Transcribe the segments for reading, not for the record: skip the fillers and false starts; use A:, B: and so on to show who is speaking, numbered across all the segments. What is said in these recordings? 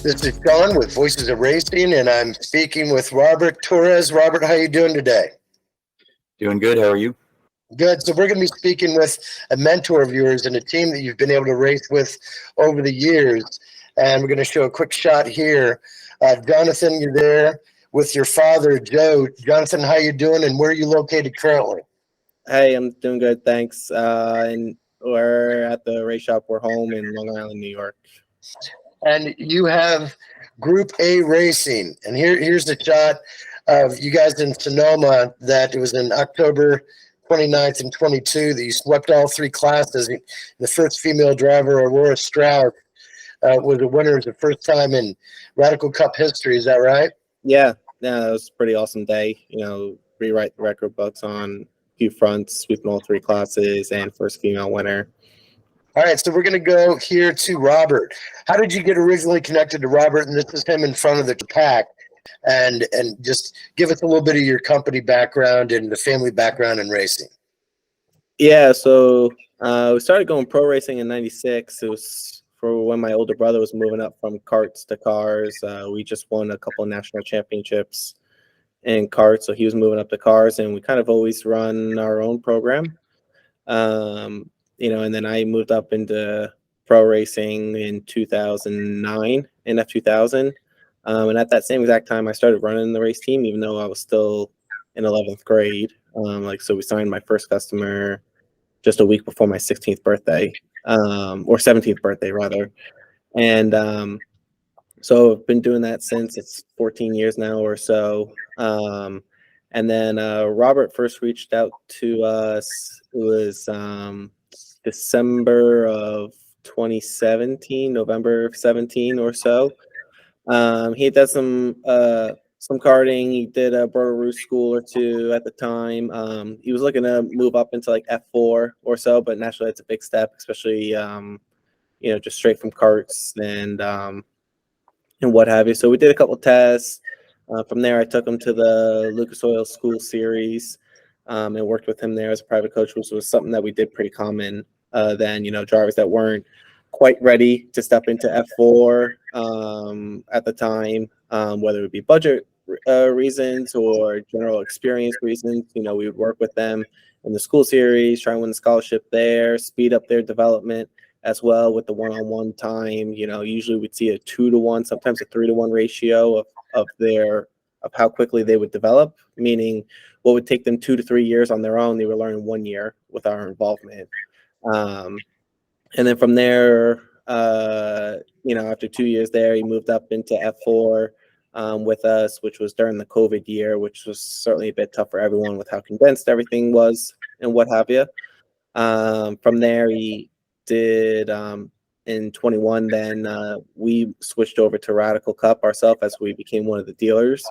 A: This is Sean with Voices of Racing, and I'm speaking with Robert Torres. Robert, how are you doing today?
B: Doing good. How are you?
A: Good. So we're going to be speaking with a mentor of yours and a team that you've been able to race with over the years. And we're going to show a quick shot here. Jonathan, you're there with your father, Joe. Jonathan, how you doing, and where are you located currently?
C: Hey, I'm doing good, thanks. And we're at the race shop. We're home in Long Island, New York.
A: And you have Group A Racing. And here's the shot of you guys in Sonoma that it was in October 29th and 22 that you swept all three classes. The first female driver, Aurora Strauss, was a winner. It was the first time in Radical Cup history. Is that right?
C: Yeah, that was a pretty awesome day. Rewrite the record books on a few fronts, sweeping all three classes, and first female winner.
A: All right, so we're going to go here to Robert. How did you get originally connected to Robert? And this is him in front of the pack. And just give us a little bit of your company background and the family background in racing.
C: Yeah, so we started going pro racing in '96. It was for when my older brother was moving up from karts to cars. We just won a couple of national championships in karts, so he was moving up to cars, and we kind of always run our own program. And then I moved up into pro racing in 2009 in F2000. And at that same exact time, I started running the race team, even though I was still in 11th grade. So we signed my first customer just a week before my 16th birthday, or 17th birthday, rather. And so I've been doing that since. It's 14 years now or so. And then Robert first reached out to us. It was December of 2017, November 17 or so. He did some karting. He did a Broder Roost school or two at the time. He was looking to move up into like F4 or so, but naturally it's a big step, especially just straight from karts and what have you. So we did a couple tests. From there, I took him to the Lucas Oil School Series and worked with him there as a private coach, which was something that we did pretty common then. Drivers that weren't quite ready to step into F4 at the time, whether it be budget reasons or general experience reasons. We would work with them in the school series, try and win the scholarship there, speed up their development as well with the one-on-one time. Usually we'd see a 2-to-1, sometimes a 3-to-1 ratio of how quickly they would develop, meaning what would take them 2 to 3 years on their own, they would learn in 1 year with our involvement. And then from there, after 2 years there, he moved up into F4 with us, which was during the COVID year, which was certainly a bit tough for everyone with how condensed everything was and what have you. From there, he did in 21, then we switched over to Radical Cup ourselves as we became one of the dealers.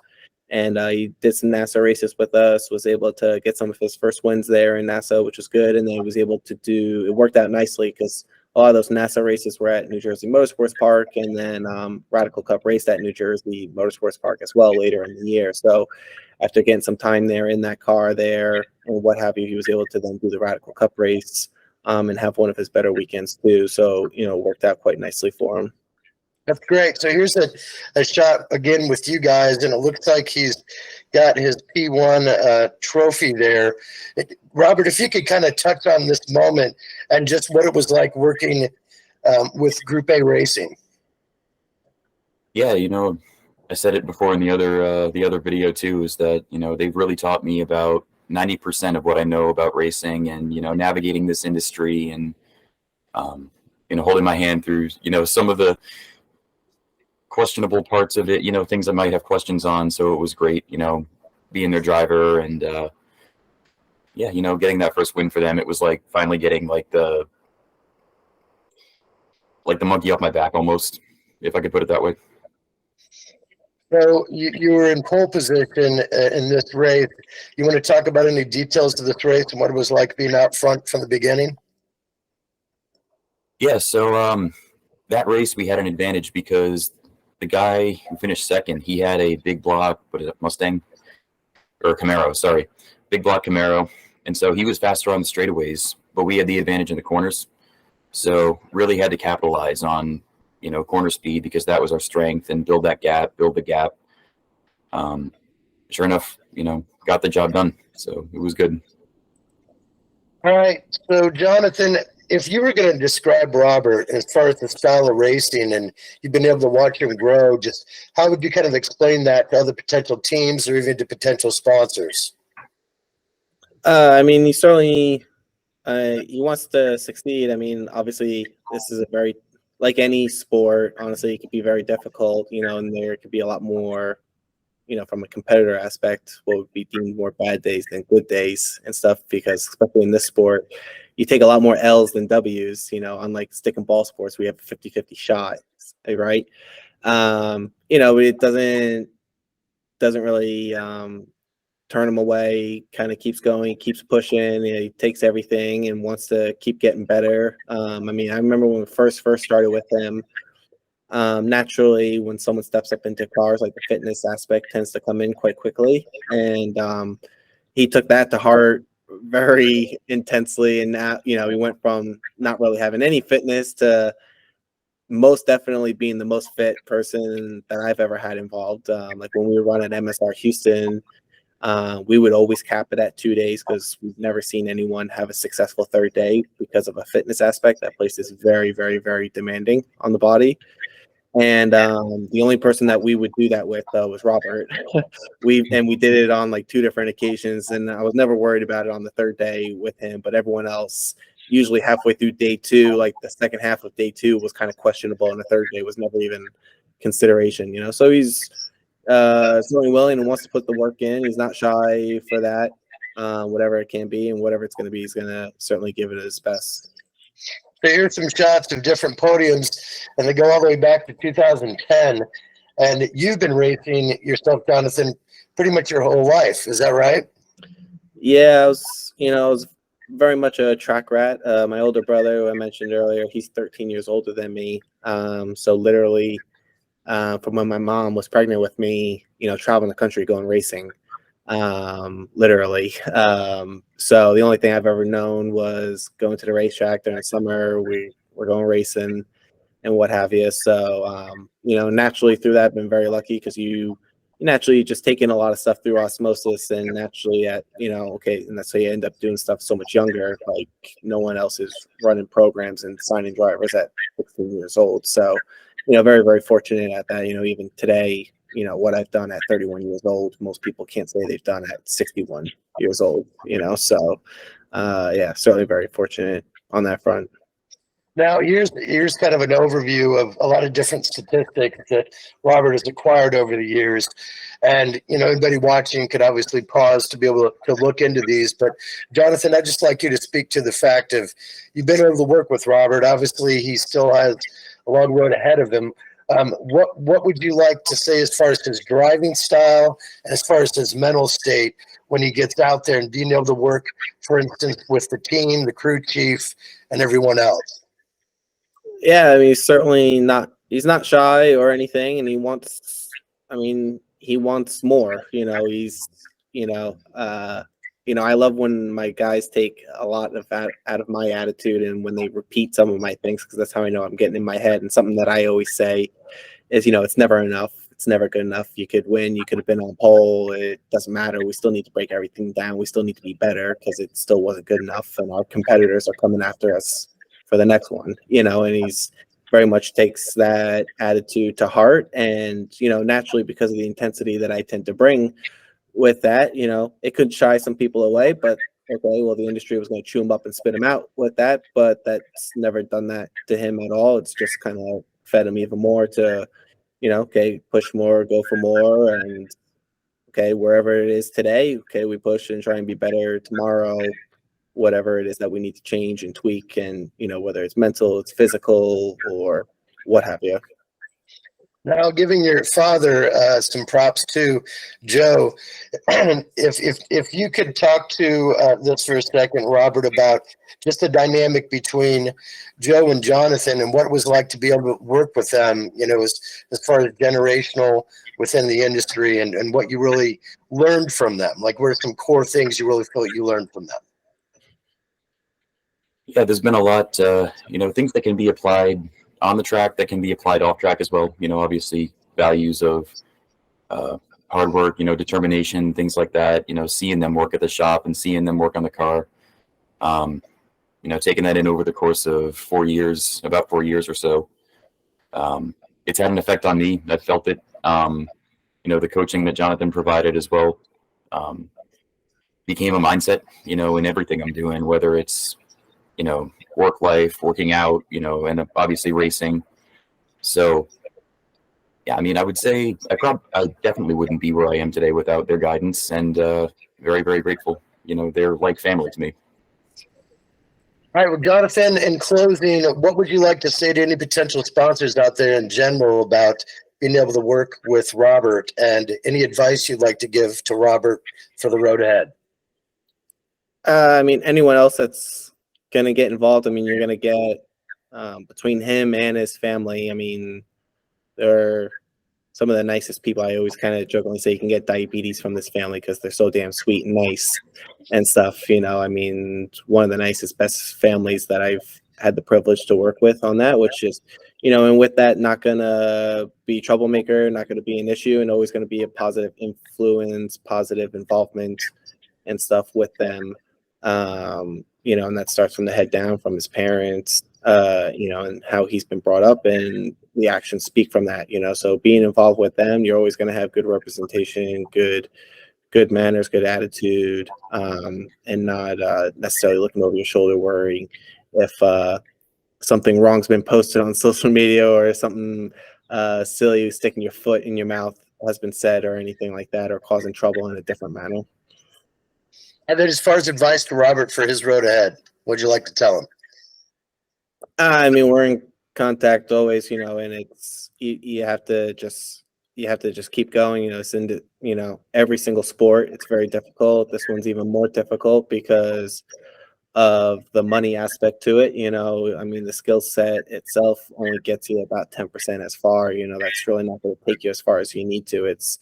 C: And he did some NASA races with us, was able to get some of his first wins there in NASA, which was good. And then he was able to it worked out nicely because a lot of those NASA races were at New Jersey Motorsports Park, and then Radical Cup raced at New Jersey Motorsports Park as well later in the year. So after getting some time there in that car there and what have you, he was able to then do the Radical Cup race and have one of his better weekends too. So, it worked out quite nicely for him.
A: That's great. So here's a shot again with you guys, and it looks like he's got his P1 trophy there. Robert, if you could kind of touch on this moment and just what it was like working with Group A Racing.
B: Yeah, I said it before in the other video too, is that they've really taught me about 90% of what I know about racing and navigating this industry and holding my hand through some of the questionable parts of it, things I might have questions on. So it was great, being their driver and getting that first win for them. It was like finally getting like the monkey off my back almost, if I could put it that way.
A: So you were in pole position in this race. You want to talk about any details of this race and what it was like being out front from the beginning?
B: Yeah, so that race we had an advantage because the guy who finished second, he had a big block, what is it, Mustang? Or Camaro, sorry. Big block Camaro. And so he was faster on the straightaways, but we had the advantage in the corners. So really had to capitalize on corner speed, because that was our strength, and build the gap. Sure enough, got the job done. So it was good.
A: All right. So, Jonathan, if you were going to describe Robert as far as the style of racing, and you've been able to watch him grow, just how would you kind of explain that to other potential teams or even to potential sponsors?
C: I mean, he certainly he wants to succeed. I mean, obviously, this is a very, like any sport, honestly, it could be very difficult, and there could be a lot more, from a competitor aspect, what would be deemed more bad days than good days and stuff, because especially in this sport, you take a lot more L's than W's, unlike stick and ball sports, we have a 50-50 shot, right? It doesn't really turn him away, kind of keeps going, keeps pushing, he takes everything and wants to keep getting better. I mean, I remember when we first started with him, naturally, when someone steps up into cars, like the fitness aspect tends to come in quite quickly. And he took that to heart very intensely. And now, he went from not really having any fitness to most definitely being the most fit person that I've ever had involved. Like when we were running MSR Houston, we would always cap it at 2 days because we've never seen anyone have a successful third day because of a fitness aspect. That place is very, very, very demanding on the body. And the only person that we would do that with was Robert. we did it on like 2 different occasions, and I was never worried about it on the third day with him. But everyone else, usually halfway through day 2, like the second half of day 2 was kind of questionable, and the third day was never even consideration. So he's certainly willing and wants to put the work in. He's not shy for that, whatever it can be, and whatever it's going to be, he's going to certainly give it his best.
A: So here's some shots of different podiums, and they go all the way back to 2010. And you've been racing yourself, Jonathan, pretty much your whole life. Is that right?
C: Yeah, I was very much a track rat. My older brother, who I mentioned earlier, he's 13 years older than me. So literally, from when my mom was pregnant with me, traveling the country, going racing. Literally. So the only thing I've ever known was going to the racetrack during the summer. We're going racing and what have you. So, naturally through that, I've been very lucky because you naturally just take in a lot of stuff through osmosis, and naturally and that's how you end up doing stuff so much younger. Like no one else is running programs and signing drivers at 16 years old. So, very, very fortunate at that. Even today, what I've done at 31 years old, most people can't say they've done at 61 years old, so certainly very fortunate on that front.
A: Now, here's kind of an overview of a lot of different statistics that Robert has acquired over the years. And, anybody watching could obviously pause to be able to look into these. But, Jonathan, I'd just like you to speak to the fact of you've been able to work with Robert. Obviously, he still has a long road ahead of him. What would you like to say as far as his driving style and as far as his mental state when he gets out there and being able to work, for instance, with the team, the crew chief, and everyone else?
C: Yeah, I mean, he's not shy or anything, and he wants more, I love when my guys take a lot of that out of my attitude and when they repeat some of my things, because that's how I know I'm getting in my head. And something that I always say is, it's never enough. It's never good enough. You could win. You could have been on pole. It doesn't matter. We still need to break everything down. We still need to be better because it still wasn't good enough. And our competitors are coming after us for the next one, and he's very much takes that attitude to heart. And, naturally, because of the intensity that I tend to bring with that, it could shy some people away, but okay, well, the industry was going to chew him up and spit him out with that, but that's never done that to him at all. It's just kind of fed him even more to, push more, go for more. And okay, wherever it is today, okay, we push and try and be better tomorrow, whatever it is that we need to change and tweak, and whether it's mental, it's physical, or what have you.
A: Now, giving your father some props too, Joe. If you could talk to this for a second, Robert, about just the dynamic between Joe and Jonathan and what it was like to be able to work with them, as far as generational within the industry, and what you really learned from them. Like, what are some core things you really feel you learned from them?
B: Yeah, there's been a lot, things that can be applied on the track that can be applied off track as well. You know, obviously values of hard work, you know, determination, things like that. You know, seeing them work at the shop and seeing them work on the car. You know, taking that in over the course of 4 years, about 4 years or so. It's had an effect on me. I've felt it. You know, the coaching that Jonathan provided as well became a mindset, you know, in everything I'm doing, whether it's, you know, work life, working out, you know, and obviously racing. So, yeah, I mean, I would say I definitely wouldn't be where I am today without their guidance, and very, very grateful. You know, they're like family to me.
A: All right, well, Jonathan, in closing, what would you like to say to any potential sponsors out there in general about being able to work with Robert, and any advice you'd like to give to Robert for the road ahead?
C: I mean, anyone else that's going to get involved, I mean, you're going to get between him and his family. I mean, they're some of the nicest people. I always kind of jokingly say you can get diabetes from this family because they're so damn sweet and nice and stuff. You know, I mean, it's one of the nicest, best families that I've had the privilege to work with on that, which is, you know, and with that, not going to be a troublemaker, not going to be an issue, and always going to be a positive influence, positive involvement and stuff with them. You know, and that starts from the head down, from his parents, you know, and how he's been brought up, and the actions speak from that, you know. So being involved with them, you're always going to have good representation, good manners, good attitude, and not necessarily looking over your shoulder worrying if something wrong's been posted on social media, or something silly, sticking your foot in your mouth has been said, or anything like that, or causing trouble in a different manner.
A: And then as far as advice to Robert for his road ahead, what'd you like to tell him?
C: I mean, we're in contact always, you know, and it's you have to just keep going. You know, it's into, you know, every single sport. It's very difficult. This one's even more difficult because of the money aspect to it. You know, I mean, the skill set itself only gets you about 10% as far. You know, that's really not going to take you as far as you need to. It's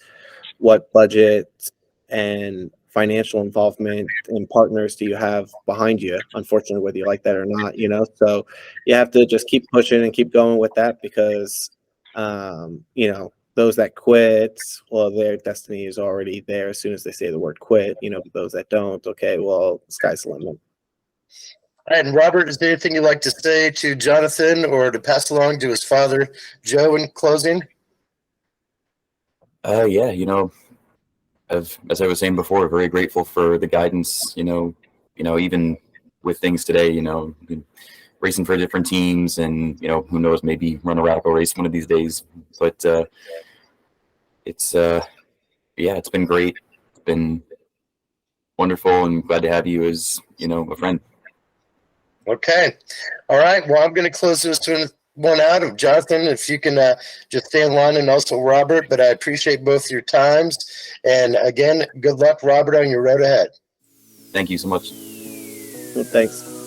C: what budget and financial involvement and partners do you have behind you, unfortunately, whether you like that or not, you know. So you have to just keep pushing and keep going with that, because you know, those that quit, well, their destiny is already there as soon as they say the word quit, you know. But those that don't, okay, well, sky's the limit.
A: All right, and Robert, is there anything you'd like to say to Jonathan or to pass along to his father, Joe, in closing?
B: Yeah, you know, as I was saying before, very grateful for the guidance, you know, even with things today, you know, racing for different teams, and, you know, who knows, maybe run a radical race one of these days. But it's yeah, it's been great. It's been wonderful, and glad to have you as, you know, a friend.
A: Okay. All right. Well, I'm going to close this one out of Jonathan, if you can just stay in line, and also Robert, but I appreciate both your times. And again, good luck, Robert, on your road ahead.
B: Thank you so much.
C: Well, thanks.